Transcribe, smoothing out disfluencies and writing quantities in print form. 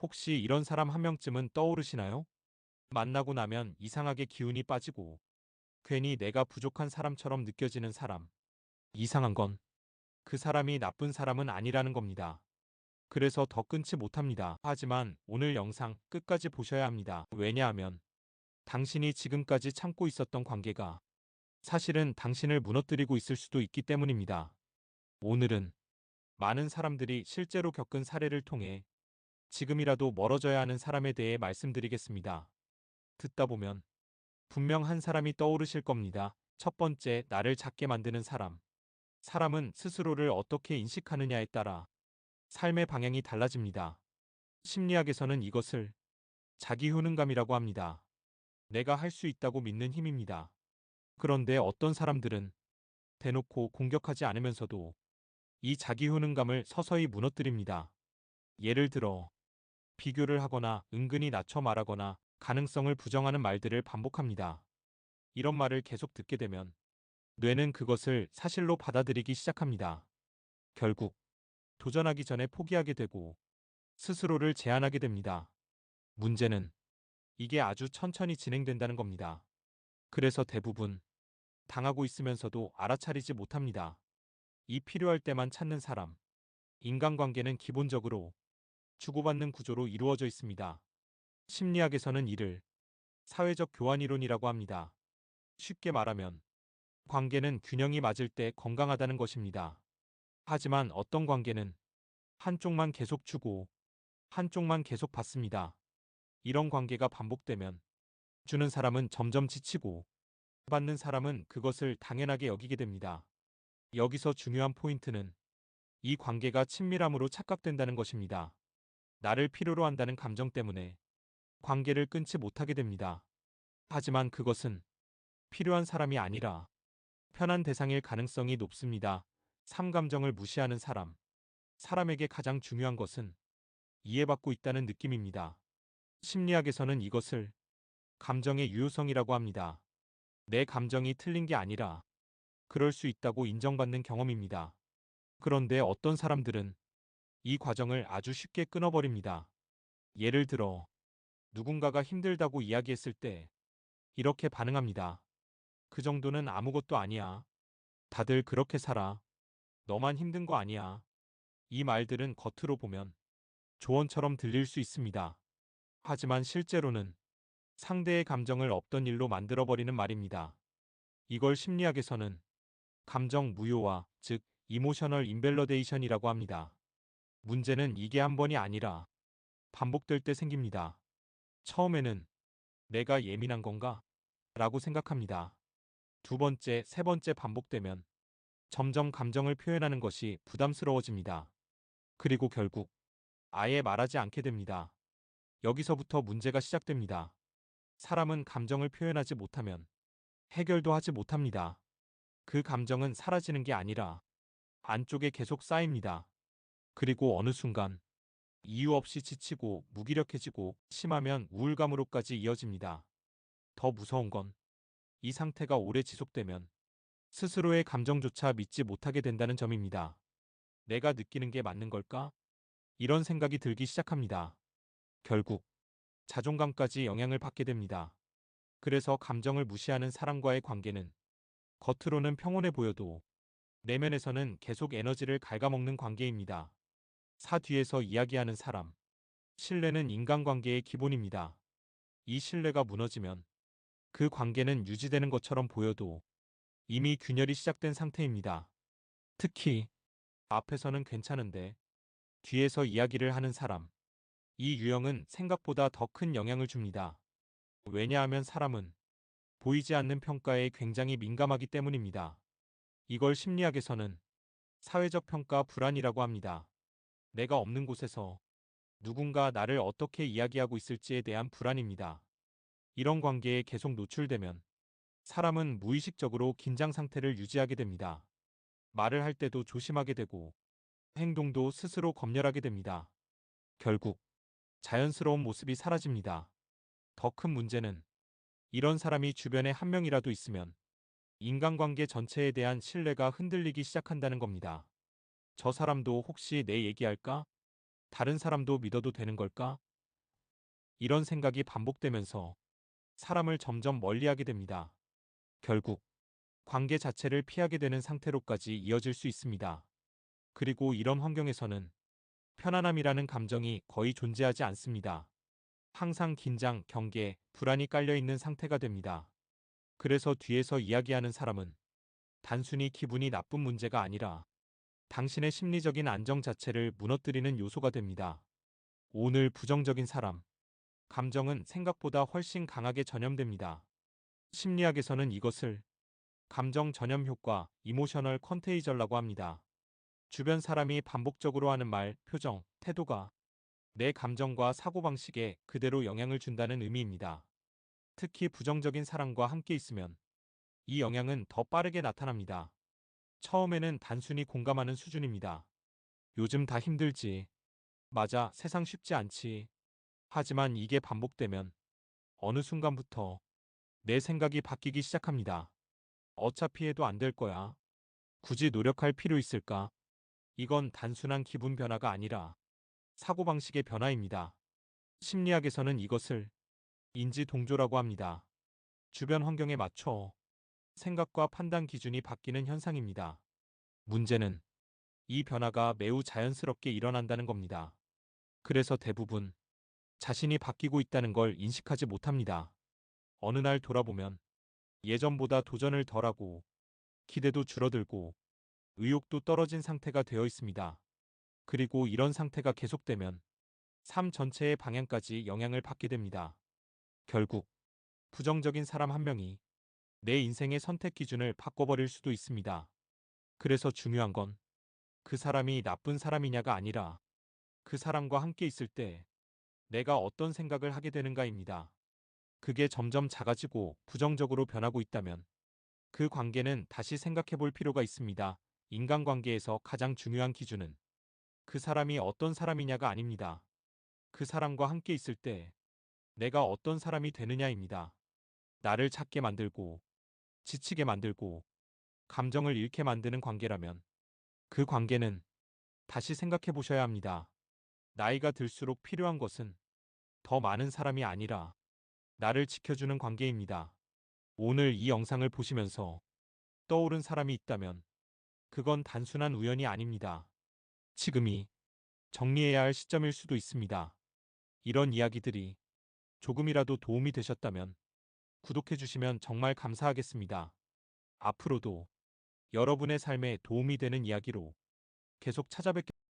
혹시 이런 사람 한 명쯤은 떠오르시나요? 만나고 나면 이상하게 기운이 빠지고 괜히 내가 부족한 사람처럼 느껴지는 사람. 이상한 건 그 사람이 나쁜 사람은 아니라는 겁니다. 그래서 더 끊지 못합니다. 하지만 오늘 영상 끝까지 보셔야 합니다. 왜냐하면 당신이 지금까지 참고 있었던 관계가 사실은 당신을 무너뜨리고 있을 수도 있기 때문입니다. 오늘은 많은 사람들이 실제로 겪은 사례를 통해 지금이라도 멀어져야 하는 사람에 대해 말씀드리겠습니다. 듣다 보면 분명 한 사람이 떠오르실 겁니다. 첫 번째, 나를 작게 만드는 사람. 사람은 스스로를 어떻게 인식하느냐에 따라 삶의 방향이 달라집니다. 심리학에서는 이것을 자기 효능감이라고 합니다. 내가 할 수 있다고 믿는 힘입니다. 그런데 어떤 사람들은 대놓고 공격하지 않으면서도 이 자기 효능감을 서서히 무너뜨립니다. 예를 들어 비교를 하거나 은근히 낮춰 말하거나 가능성을 부정하는 말들을 반복합니다. 이런 말을 계속 듣게 되면 뇌는 그것을 사실로 받아들이기 시작합니다. 결국 도전하기 전에 포기하게 되고 스스로를 제한하게 됩니다. 문제는 이게 아주 천천히 진행된다는 겁니다. 그래서 대부분 당하고 있으면서도 알아차리지 못합니다. 이 필요할 때만 찾는 사람. 인간관계는 기본적으로 주고받는 구조로 이루어져 있습니다. 심리학에서는 이를 사회적 교환 이론이라고 합니다. 쉽게 말하면 관계는 균형이 맞을 때 건강하다는 것입니다. 하지만 어떤 관계는 한쪽만 계속 주고 한쪽만 계속 받습니다. 이런 관계가 반복되면 주는 사람은 점점 지치고 받는 사람은 그것을 당연하게 여기게 됩니다. 여기서 중요한 포인트는 이 관계가 친밀함으로 착각된다는 것입니다. 나를 필요로 한다는 감정 때문에 관계를 끊지 못하게 됩니다. 하지만 그것은 필요한 사람이 아니라 편한 대상일 가능성이 높습니다. 3. 감정을 무시하는 사람. 사람에게 가장 중요한 것은 이해받고 있다는 느낌입니다. 심리학에서는 이것을 감정의 유효성이라고 합니다. 내 감정이 틀린 게 아니라 그럴 수 있다고 인정받는 경험입니다. 그런데 어떤 사람들은 이 과정을 아주 쉽게 끊어버립니다. 예를 들어 누군가가 힘들다고 이야기했을 때 이렇게 반응합니다. 그 정도는 아무것도 아니야. 다들 그렇게 살아. 너만 힘든 거 아니야. 이 말들은 겉으로 보면 조언처럼 들릴 수 있습니다. 하지만 실제로는 상대의 감정을 없던 일로 만들어버리는 말입니다. 이걸 심리학에서는 감정 무효화, 즉 이모셔널 인밸러데이션이라고 합니다. 문제는 이게 한 번이 아니라 반복될 때 생깁니다. 처음에는 내가 예민한 건가? 라고 생각합니다. 두 번째, 세 번째 반복되면 점점 감정을 표현하는 것이 부담스러워집니다. 그리고 결국 아예 말하지 않게 됩니다. 여기서부터 문제가 시작됩니다. 사람은 감정을 표현하지 못하면 해결도 하지 못합니다. 그 감정은 사라지는 게 아니라 안쪽에 계속 쌓입니다. 그리고 어느 순간 이유 없이 지치고 무기력해지고 심하면 우울감으로까지 이어집니다. 더 무서운 건 이 상태가 오래 지속되면 스스로의 감정조차 믿지 못하게 된다는 점입니다. 내가 느끼는 게 맞는 걸까? 이런 생각이 들기 시작합니다. 결국 자존감까지 영향을 받게 됩니다. 그래서 감정을 무시하는 사람과의 관계는 겉으로는 평온해 보여도 내면에서는 계속 에너지를 갉아먹는 관계입니다. 사 뒤에서 이야기하는 사람. 신뢰는 인간관계의 기본입니다. 이 신뢰가 무너지면 그 관계는 유지되는 것처럼 보여도 이미 균열이 시작된 상태입니다. 특히 앞에서는 괜찮은데 뒤에서 이야기를 하는 사람. 이 유형은 생각보다 더 큰 영향을 줍니다. 왜냐하면 사람은 보이지 않는 평가에 굉장히 민감하기 때문입니다. 이걸 심리학에서는 사회적 평가 불안이라고 합니다. 내가 없는 곳에서 누군가 나를 어떻게 이야기하고 있을지에 대한 불안입니다. 이런 관계에 계속 노출되면 사람은 무의식적으로 긴장 상태를 유지하게 됩니다. 말을 할 때도 조심하게 되고 행동도 스스로 검열하게 됩니다. 결국 자연스러운 모습이 사라집니다. 더 큰 문제는 이런 사람이 주변에 한 명이라도 있으면 인간관계 전체에 대한 신뢰가 흔들리기 시작한다는 겁니다. 저 사람도 혹시 내 얘기할까? 다른 사람도 믿어도 되는 걸까? 이런 생각이 반복되면서 사람을 점점 멀리하게 됩니다. 결국 관계 자체를 피하게 되는 상태로까지 이어질 수 있습니다. 그리고 이런 환경에서는 편안함이라는 감정이 거의 존재하지 않습니다. 항상 긴장, 경계, 불안이 깔려 있는 상태가 됩니다. 그래서 뒤에서 이야기하는 사람은 단순히 기분이 나쁜 문제가 아니라 당신의 심리적인 안정 자체를 무너뜨리는 요소가 됩니다. 오늘 부정적인 사람, 감정은 생각보다 훨씬 강하게 전염됩니다. 심리학에서는 이것을 감정 전염 효과, 이모셔널 컨테이전라고 합니다. 주변 사람이 반복적으로 하는 말, 표정, 태도가 내 감정과 사고방식에 그대로 영향을 준다는 의미입니다. 특히 부정적인 사람과 함께 있으면 이 영향은 더 빠르게 나타납니다. 처음에는 단순히 공감하는 수준입니다. 요즘 다 힘들지. 맞아, 세상 쉽지 않지. 하지만 이게 반복되면 어느 순간부터 내 생각이 바뀌기 시작합니다. 어차피 해도 안 될 거야. 굳이 노력할 필요 있을까? 이건 단순한 기분 변화가 아니라 사고방식의 변화입니다. 심리학에서는 이것을 인지 동조라고 합니다. 주변 환경에 맞춰 생각과 판단 기준이 바뀌는 현상입니다. 문제는 이 변화가 매우 자연스럽게 일어난다는 겁니다. 그래서 대부분 자신이 바뀌고 있다는 걸 인식하지 못합니다. 어느 날 돌아보면 예전보다 도전을 덜하고 기대도 줄어들고 의욕도 떨어진 상태가 되어 있습니다. 그리고 이런 상태가 계속되면 삶 전체의 방향까지 영향을 받게 됩니다. 결국 부정적인 사람 한 명이 내 인생의 선택 기준을 바꿔버릴 수도 있습니다. 그래서 중요한 건 그 사람이 나쁜 사람이냐가 아니라 그 사람과 함께 있을 때 내가 어떤 생각을 하게 되는가입니다. 그게 점점 작아지고 부정적으로 변하고 있다면 그 관계는 다시 생각해 볼 필요가 있습니다. 인간관계에서 가장 중요한 기준은 그 사람이 어떤 사람이냐가 아닙니다. 그 사람과 함께 있을 때 내가 어떤 사람이 되느냐입니다. 나를 찾게 만들고 지치게 만들고 감정을 잃게 만드는 관계라면 그 관계는 다시 생각해 보셔야 합니다. 나이가 들수록 필요한 것은 더 많은 사람이 아니라 나를 지켜주는 관계입니다. 오늘 이 영상을 보시면서 떠오른 사람이 있다면 그건 단순한 우연이 아닙니다. 지금이 정리해야 할 시점일 수도 있습니다. 이런 이야기들이 조금이라도 도움이 되셨다면 구독해 주시면 정말 감사하겠습니다. 앞으로도 여러분의 삶에 도움이 되는 이야기로 계속 찾아뵙겠습니다.